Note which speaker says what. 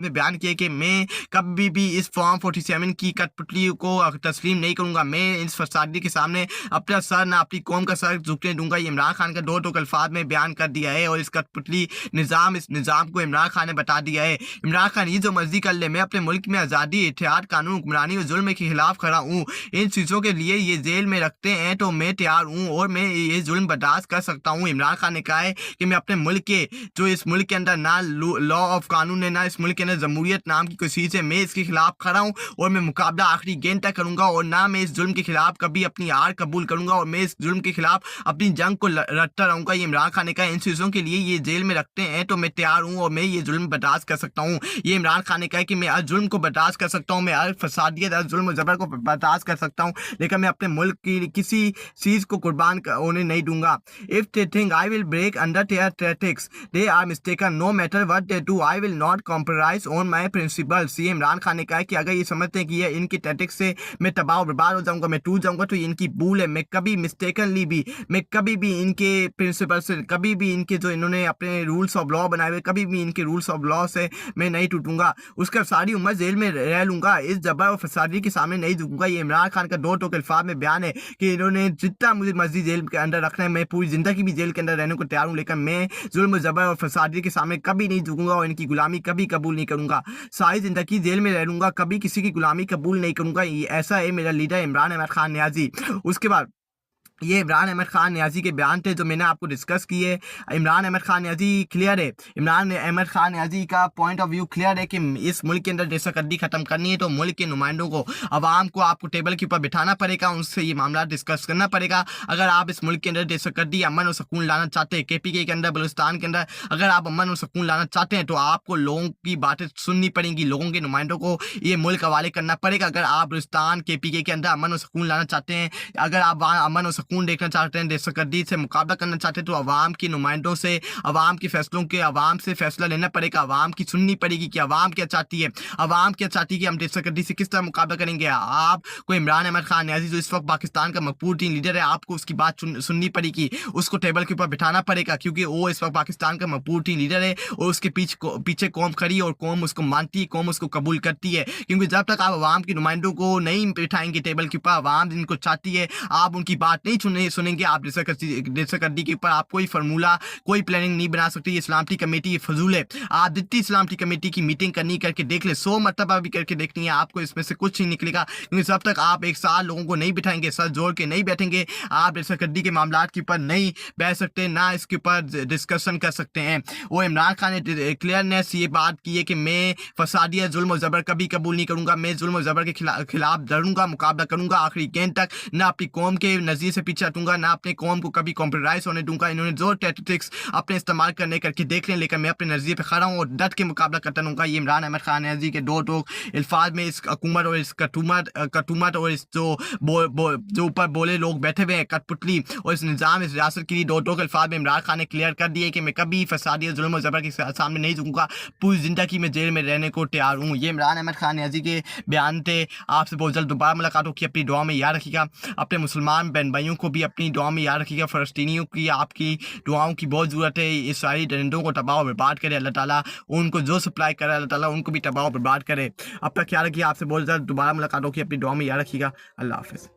Speaker 1: में बयान किया कि मैं कभी भी इस फॉर्म 47 की कठपुतली को तस्लीम नहीं करूँगा। मैं इस फसादी के सामने अपना सर ना अपनी कौम का सर झुकने दूंगा। ये इमरान खान का दो टोक अल्फाज में बयान कर दिया है और इस कठपुतली निज़ाम इस निज़ाम को इमरान खान ने बता दिया है। इमरान खान ये जो मर्जी कर ले, मैं अपने मुल्क में आज़ादी, इत्तेहाद, कानून, हुक्मरानी और जुल्म के खिलाफ खड़ा हूँ। इन चीज़ों के लिए ये जेल में रखते हैं तो मैं तैयार हूँ और मैं ये जुल्म बर्दाश्त कर सकता हूँ। इमरान खान ने कहा है कि मैं अपने मुल्क के जो इस मुल्क के अंदर ना लॉ ऑफ कानून है, ना इस मुल्क के अंदर जमहूरियत नाम की कोई चीज़ है, मैं इसके खिलाफ खड़ा हूँ और मैं मुकाबला आखिरी गेंद तक करूँगा और ना मैं इस जुल्म के खिलाफ कभी अपनी हार कबूल करूँगा और मैं इस जुल्म के खिलाफ अपनी जंग को लड़ता रहूँगा। ये इमरान खान ने कहा इन चीज़ों के लिए ये जेल में रखते हैं तो मैं तैयार हूँ और मैं ये जुल्म बर्दाश्त कर सकता हूँ। ये इमरान खान ने कहा कि मैं हर जुल्म को बर्दाश्त कर सकता हूँ, मैं हर फसादियत, हर जुल्म ज़बर को बर्दाश्त कर सकता हूँ, लेकिन मैं अपने मुल्क की किसी चीज़ को कुर्बान होने नहीं दूंगा। If they think I will break under their tactics they are mistaken, no matter what they do I will not compromise on my principles. ये इमरान खान ने कहा कि अगर ये समझते हैं कि ये इनकी टैक्टिक्स से मैं तबाह बर्बाद हो जाऊंगा, मैं टूट जाऊंगा, तो ये इनकी भूल है। मैं कभी मिस्टेकनली भी, मैं कभी भी इनके प्रिंसिपल से, कभी भी इनके जो इन्होंने अपने रूल्स ऑफ लॉ बनाए हुए, कभी भी इनके रूल्स ऑफ लॉ से मैं नहीं टूटूंगा। उसका सारी उम्र जेल में रह लूंगा, इस जबर और फसादी के सामने नहीं झुकूंगा। ये इमरान खान का दो टोक अल्फाज में बयान है कि इन्होंने जितना मुझे मर्जी जेल के अंदर रखना है, मैं पूरी जिंदगी भी जेल के अंदर रहने को तैयार हूँ, लेकिन मैं जुल्म, जबर और फसादी के सामने कभी नहीं झुकूंगा और इनकी गुलामी कभी कबूल नहीं करूंगा। सारी जिंदगी जेल में रह लूंगा, कभी किसी की गुलामी कबूल नहीं करूंगा। ऐसा है मेरा लीडर इमरान अहमद खान नियाजी। उसके बाद ये इमरान अहमद खान नियाजी के बयान थे जो मैंने आपको डिस्कस किए। इमरान अहमद खान नियाजी क्लियर है, इमरान अहमद खान नियाजी का पॉइंट ऑफ व्यू क्लियर है कि इस मुल्क के अंदर दहशतगर्दी खत्म करनी है तो मुल्क के नुमाइंदों को, अवाम को आपको टेबल के ऊपर बिठाना पड़ेगा, उनसे ये मामला डिस्कस करना पड़ेगा। अगर आप इस मुल्क के अंदर दहशतगर्दी, अमन और सुकून लाना चाहते हैं, KPK के अंदर, बलूचिस्तान के अंदर अगर आप अमन और सुकून लाना चाहते हैं तो आपको लोगों की बातें सुननी पड़ेंगी, लोगों के नुमाइंदों को ये मुल्क हवाले करना पड़ेगा। अगर आप बलूचिस्तान KPK के अंदर अमन और सुकून लाना चाहते हैं, अगर आप वहाँ अमन और सुकून देखना चाहते हैं, दहशतगर्दी से मुकाबला करना चाहते हैं, तो अवाम के नुमाइंदों से, अवाम के फैसलों के, अवाम से फैसला लेना पड़ेगा। अवाम की सुननी पड़ेगी कि अवाम क्या चाहती है, अवाम क्या चाहती है कि हम दहशतगर्दी से किस तरह मुकाबला करेंगे। आप को इमरान अहमद खान नियाजी जो इस वक्त पाकिस्तान का मकबूल टीम लीडर है, आपको उसकी बात सुननी पड़ेगी, उसको टेबल के ऊपर बिठाना पड़ेगा, क्योंकि वो इस वक्त पाकिस्तान का मकबूल टीम लीडर है और उसके पीछे कौम खड़ी और कौम उसको मानती है, कौम उसको कबूल करती है। क्योंकि जब तक आप अवाम के नुमाइंदों को नहीं बिठाएंगे टेबल के ऊपर, अवाम जिनको चाहती है, आप उनकी बात नहीं सुनेंगे, आप दहशतगर्दी के ऊपर आप कोई फार्मूला, कोई प्लानिंग नहीं बना सकते। ये इस्लामती कमेटी ये फजूल है। आप जितनी इस्लामती कमेटी की मीटिंग करनी करके देख ले, 100 मरतबा भी करके देखनी है, आपको इसमें से कुछ नहीं निकलेगा। क्योंकि जब तक आप एक साल लोगों को नहीं बिठाएंगे, सर जोड़ के नहीं बैठेंगे, आप दहशतगर्दी के मामला के ऊपर नहीं बैठ सकते, ना इसके ऊपर डिस्कशन कर सकते हैं। वो इमरान खान ने क्लियरनेस ये बात की है कि मैं फसादियत, जुल्म और जबर कभी कबूल नहीं करूंगा, मैं जुल्म और जबर के खिलाफ लड़ूंगा, मुकाबला करूंगा आखिरी गेंद तक, ना अपनी कौम के नज़रिए से पीछे हटूंगा, ना अपने कौम को कभी कॉम्प्रोमाइज होने दूंगा। इन्होंने जो टैक्टिक्स अपने इस्तेमाल करके देख लें, लेकिन मैं अपने नज़रिए पे खड़ा हूँ और डट के मुकाबला करता रहूँगा। ये इमरान अहमद खान नियाजी के दो टोक अल्फाज में इस हुकूमत और इस कटुमत और इस जो ऊपर बोले लोग बैठे हुए हैं, कठपुतली और इस निज़ाम, इस रियासत के लिए दो टोक अल्फाज में इमरान खान ने क्लियर कर दिए कि मैं कभी फसादी, जुल्म और जबर के सामने नहीं झुकूंगा, पूरी जिंदगी में जेल में रहने को तैयार हूँ। ये इमरान अहमद खान नियाजी के बयान थे। आपसे बहुत जल्द दोबारा मुलाकात होगी। अपनी दुआ में याद रखिएगा, अपने मुसलमान बहन भाइयों को भी अपनी दुआ में याद रखिएगा। फ़लस्तीनियों की आपकी दुआओं की बहुत ज़रूरत है। इसराइली दरिंदों को तबाह और बर्बाद करे अल्लाह ताला, उनको जो सप्लाई करे अल्लाह ताला उनको भी तबाह और बर्बाद करे। अब तक ख्याल रखिए। आपसे बहुत जल्द दोबारा मुलाकात होगी। अपनी दुआ में याद रखिएगा। अल्लाह हाफ़िज़।